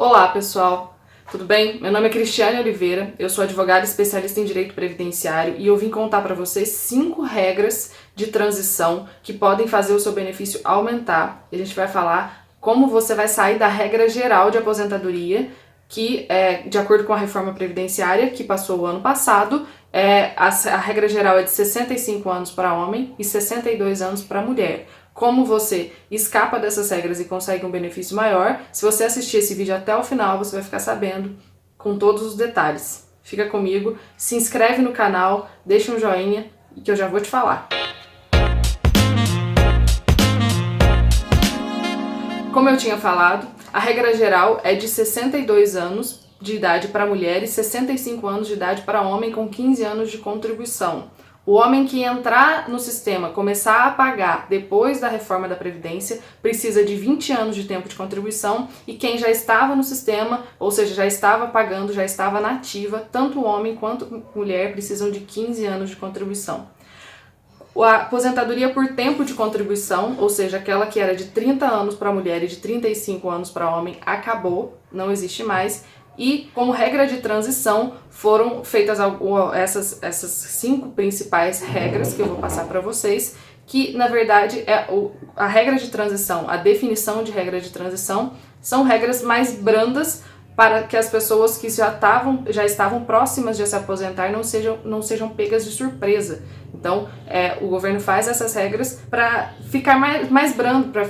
Olá, pessoal. Tudo bem? Meu nome é Cristiane Oliveira, eu sou advogada especialista em direito previdenciário e eu vim contar para vocês 5 regras de transição que podem fazer o seu benefício aumentar. E a gente vai falar como você vai sair da regra geral de aposentadoria, que de acordo com a reforma previdenciária que passou o ano passado, a regra geral é de 65 anos para homem e 62 anos para mulher. Como você escapa dessas regras e consegue um benefício maior, se você assistir esse vídeo até o final, você vai ficar sabendo com todos os detalhes. Fica comigo, se inscreve no canal, deixa um joinha que eu já vou te falar. Como eu tinha falado, a regra geral é de 62 anos de idade para mulher e 65 anos de idade para homem com 15 anos de contribuição. O homem que entrar no sistema, começar a pagar depois da reforma da Previdência, precisa de 20 anos de tempo de contribuição e quem já estava no sistema, ou seja, já estava pagando, já estava na ativa, tanto homem quanto mulher precisam de 15 anos de contribuição. A aposentadoria por tempo de contribuição, ou seja, aquela que era de 30 anos para mulher e de 35 anos para homem, acabou, não existe mais. E, como regra de transição, foram feitas essas 5 principais regras que eu vou passar para vocês, que, na verdade, a regra de transição, a definição de regra de transição, são regras mais brandas para que as pessoas que já estavam próximas de se aposentar não sejam pegas de surpresa. Então, o governo faz essas regras para ficar mais brando, para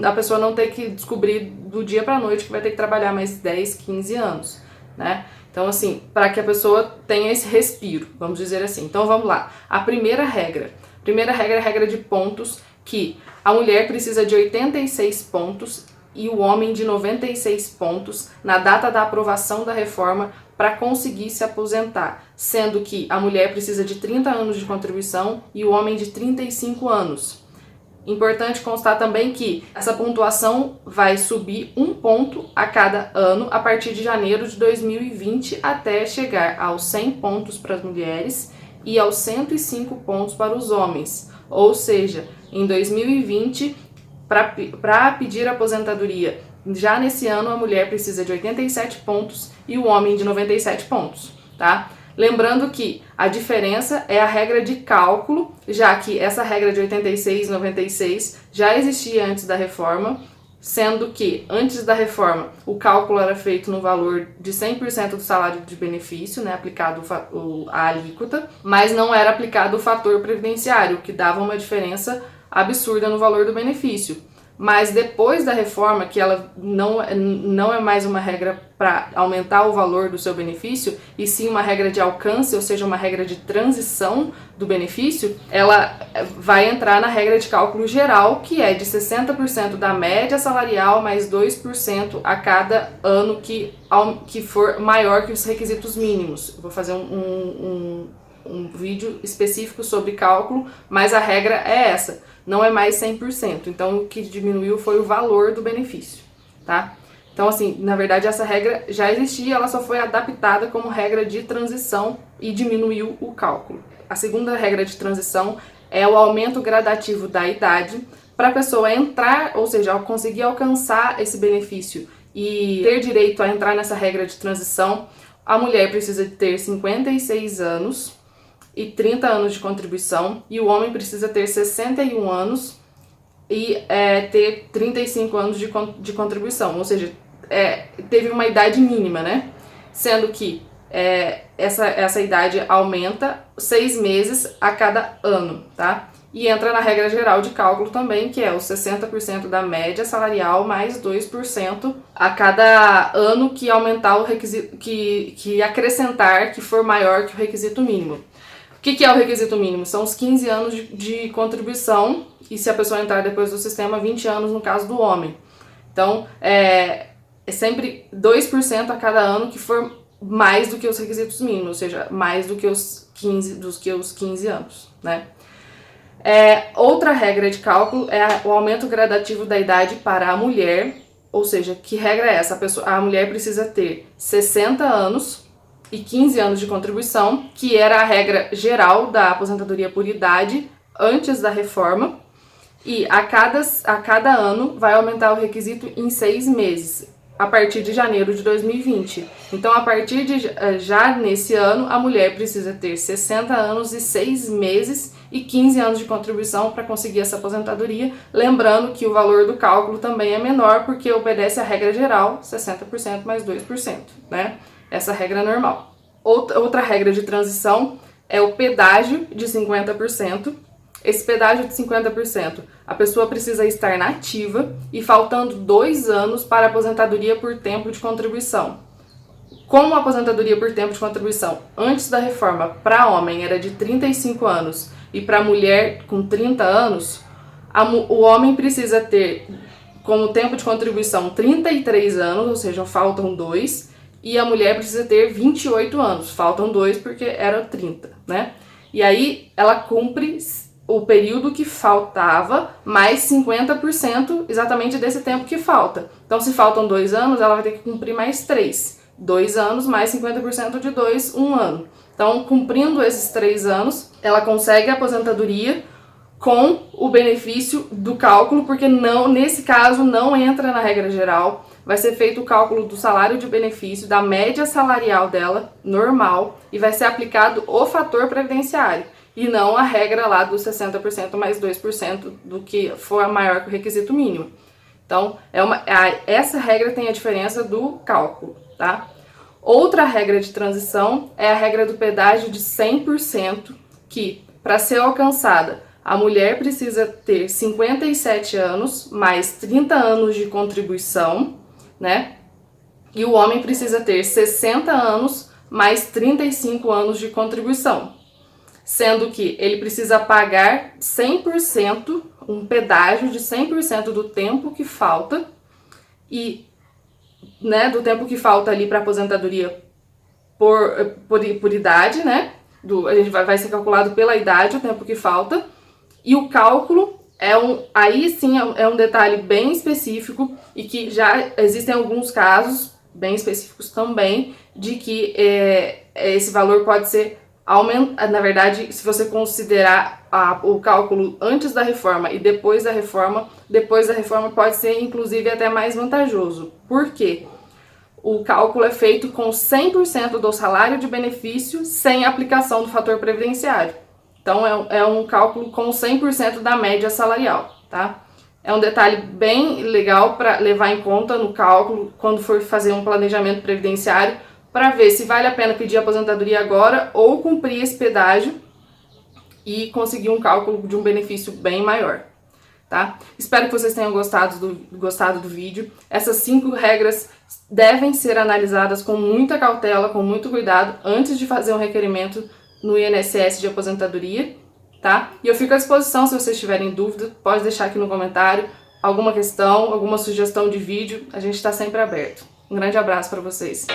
a pessoa não ter que descobrir do dia para a noite que vai ter que trabalhar mais 10, 15 anos, né? Então, assim, para que a pessoa tenha esse respiro, vamos dizer assim. Então, vamos lá. A primeira regra é a regra de pontos, que a mulher precisa de 86 pontos e o homem de 96 pontos na data da aprovação da reforma para conseguir se aposentar, sendo que a mulher precisa de 30 anos de contribuição e o homem de 35 anos. Importante constar também que essa pontuação vai subir 1 ponto a cada ano a partir de janeiro de 2020 até chegar aos 100 pontos para as mulheres e aos 105 pontos para os homens. Ou seja, em 2020, para pedir aposentadoria, já nesse ano a mulher precisa de 87 pontos e o homem de 97 pontos, tá? Lembrando que a diferença é a regra de cálculo, já que essa regra de 86 e 96 já existia antes da reforma, sendo que antes da reforma o cálculo era feito no valor de 100% do salário de benefício, né, aplicado a alíquota, mas não era aplicado o fator previdenciário, que dava uma diferença absurda no valor do benefício. Mas depois da reforma, que ela não é mais uma regra para aumentar o valor do seu benefício, e sim uma regra de alcance, ou seja, uma regra de transição do benefício, ela vai entrar na regra de cálculo geral, que é de 60% da média salarial mais 2% a cada ano que for maior que os requisitos mínimos. Eu vou fazer um vídeo específico sobre cálculo, mas a regra é essa. Não é mais 100%, então o que diminuiu foi o valor do benefício, tá? Então, assim, na verdade essa regra já existia, ela só foi adaptada como regra de transição e diminuiu o cálculo. A segunda regra de transição é o aumento gradativo da idade para a pessoa entrar, ou seja, conseguir alcançar esse benefício e ter direito a entrar nessa regra de transição. A mulher precisa de ter 56 anos e 30 anos de contribuição, e o homem precisa ter 61 anos e ter 35 anos de contribuição, ou seja, teve uma idade mínima, né? Sendo que essa idade aumenta 6 meses a cada ano, tá? E entra na regra geral de cálculo também, que é os 60% da média salarial mais 2% a cada ano que aumentar o requisito, que acrescentar, que for maior que o requisito mínimo. O que é o requisito mínimo? São os 15 anos de contribuição e, se a pessoa entrar depois do sistema, 20 anos no caso do homem. Então, é sempre 2% a cada ano que for mais do que os requisitos mínimos, ou seja, mais do que os 15 anos, né? Outra regra de cálculo é o aumento gradativo da idade para a mulher, ou seja, que regra é essa? A mulher precisa ter 60 anos e 15 anos de contribuição, que era a regra geral da aposentadoria por idade antes da reforma, e a cada ano vai aumentar o requisito em 6 meses. a partir de janeiro de 2020. Então, a partir de já nesse ano, a mulher precisa ter 60 anos e 6 meses e 15 anos de contribuição para conseguir essa aposentadoria. Lembrando que o valor do cálculo também é menor porque obedece à regra geral, 60% mais 2%, né? Essa regra é normal. Outra regra de transição é o pedágio de 50%. Esse pedágio de 50%, a pessoa precisa estar na ativa e faltando 2 anos para a aposentadoria por tempo de contribuição. Como a aposentadoria por tempo de contribuição antes da reforma para homem era de 35 anos e para mulher com 30 anos, o homem precisa ter como tempo de contribuição 33 anos, ou seja, faltam 2, e a mulher precisa ter 28 anos, faltam 2 porque era 30, né? E aí ela cumpre o período que faltava, mais 50% exatamente desse tempo que falta. Então, se faltam 2 anos, ela vai ter que cumprir mais 3. 2 anos mais 50% de 2, 1 ano. Então, cumprindo esses 3 anos, ela consegue a aposentadoria com o benefício do cálculo, porque não, nesse caso não entra na regra geral. Vai ser feito o cálculo do salário de benefício, da média salarial dela, normal, e vai ser aplicado o fator previdenciário. E não a regra lá dos 60% mais 2% do que for maior que o requisito mínimo. Então, essa regra tem a diferença do cálculo, tá? Outra regra de transição é a regra do pedágio de 100%, que, para ser alcançada, a mulher precisa ter 57 anos, mais 30 anos de contribuição, né? E o homem precisa ter 60 anos, mais 35 anos de contribuição. Sendo que ele precisa pagar 100%, um pedágio de 100% do tempo que falta, e, né, do tempo que falta ali para aposentadoria por idade, né? A gente vai ser calculado pela idade o tempo que falta, e o cálculo aí sim é um detalhe bem específico e que já existem alguns casos bem específicos também de que esse valor pode ser na verdade, se você considerar o cálculo antes da reforma e depois da reforma pode ser inclusive até mais vantajoso. Por quê? O cálculo é feito com 100% do salário de benefício sem aplicação do fator previdenciário. Então é um cálculo com 100% da média salarial, tá? É um detalhe bem legal para levar em conta no cálculo quando for fazer um planejamento previdenciário, para ver se vale a pena pedir aposentadoria agora ou cumprir esse pedágio e conseguir um cálculo de um benefício bem maior, tá? Espero que vocês tenham gostado do vídeo. Essas 5 regras devem ser analisadas com muita cautela, com muito cuidado, antes de fazer um requerimento no INSS de aposentadoria, tá? E eu fico à disposição se vocês tiverem dúvida, pode deixar aqui no comentário alguma questão, alguma sugestão de vídeo, a gente está sempre aberto. Um grande abraço para vocês.